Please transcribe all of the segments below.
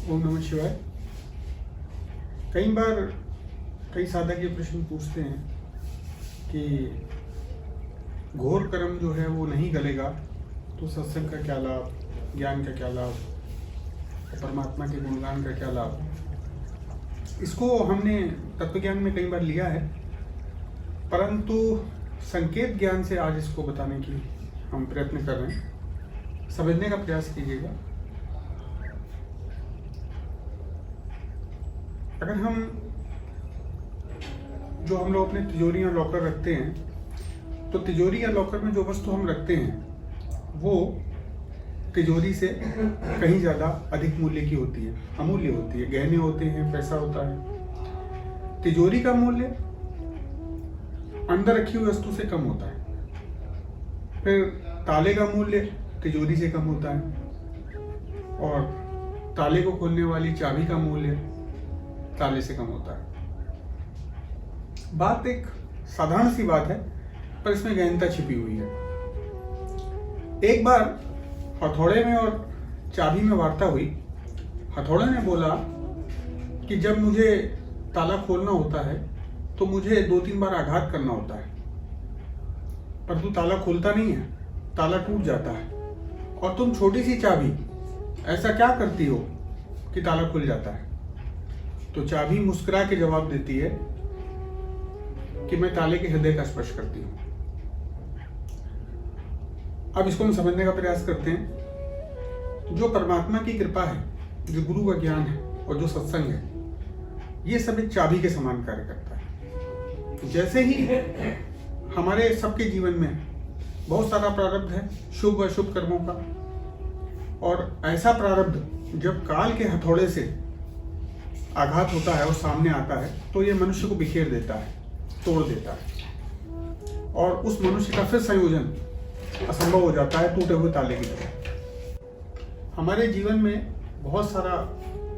ओम नमः शिवाय। कई बार कई साधक ये प्रश्न पूछते हैं कि घोर कर्म जो है वो नहीं गलेगा तो सत्संग का क्या लाभ, ज्ञान का क्या लाभ, परमात्मा के गुणगान का क्या लाभ। इसको हमने तत्वज्ञान में कई बार लिया है, परंतु संकेत ज्ञान से आज इसको बताने की हम प्रयत्न कर रहे हैं। समझने का प्रयास कीजिएगा। अगर हम लोग अपने तिजोरी या लॉकर रखते हैं तो तिजोरी या लॉकर में जो वस्तु हम रखते हैं वो तिजोरी से कहीं ज़्यादा अधिक मूल्य की होती है, अमूल्य होती है। गहने होते हैं, पैसा होता है। तिजोरी का मूल्य अंदर रखी हुई वस्तु से कम होता है। फिर ताले का मूल्य तिजोरी से कम होता है और ताले को खोलने वाली चाबी का मूल्य ताले से कम होता है। बात एक साधारण सी बात है, पर इसमें गहनता छिपी हुई है। एक बार हथौड़े में और चाबी में वार्ता हुई। हथौड़े ने बोला कि जब मुझे ताला खोलना होता है तो मुझे 2-3 बार आघात करना होता है, परंतु ताला खुलता नहीं है, ताला टूट जाता है। और तुम छोटी सी चाबी ऐसा क्या करती हो कि ताला खुल जाता है? तो चाबी मुस्कुरा के जवाब देती है कि मैं ताले के हृदय का स्पर्श करती हूं। अब इसको हम समझने का प्रयास करते हैं। जो परमात्मा की कृपा है, जो गुरु का ज्ञान है और जो सत्संग है, ये सब एक चाबी के समान कार्य करता है। जैसे ही हमारे सबके जीवन में बहुत सारा प्रारब्ध है, शुभ व अशुभ कर्मों का, और ऐसा प्रारब्ध जब काल के हथौड़े से आघात होता है और सामने आता है तो ये मनुष्य को बिखेर देता है, तोड़ देता है, और उस मनुष्य का फिर संयोजन असंभव हो जाता है, टूटे हुए ताले की तरह। हमारे जीवन में बहुत सारा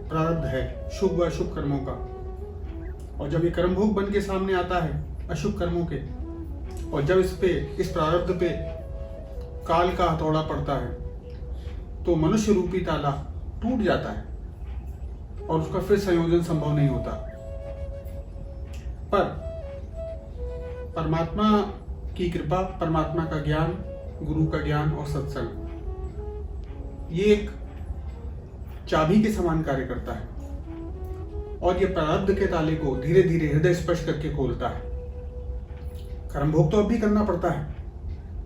प्रारब्ध है शुभ व अशुभ कर्मों का, और जब ये कर्मभोग बन के सामने आता है अशुभ कर्मों के, और जब इस प्रारब्ध पे काल का हथौड़ा पड़ता है तो मनुष्य रूपी ताला टूट जाता है और उसका फिर संयोजन संभव नहीं होता। पर परमात्मा की कृपा, परमात्मा का ज्ञान, गुरु का ज्ञान और सत्संग, ये एक चाबी के समान कार्य करता है और ये प्रारब्ध के ताले को धीरे धीरे हृदय स्पर्श करके खोलता है। कर्मभोग तो अब भी करना पड़ता है,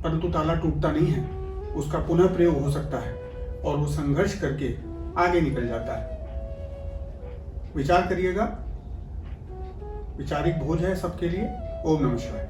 परंतु ताला टूटता नहीं है, उसका पुनः प्रयोग हो सकता है और वो संघर्ष करके आगे निकल जाता है। विचार करिएगा। विचारिक भोज है सबके लिए। ओम नमः शिवाय।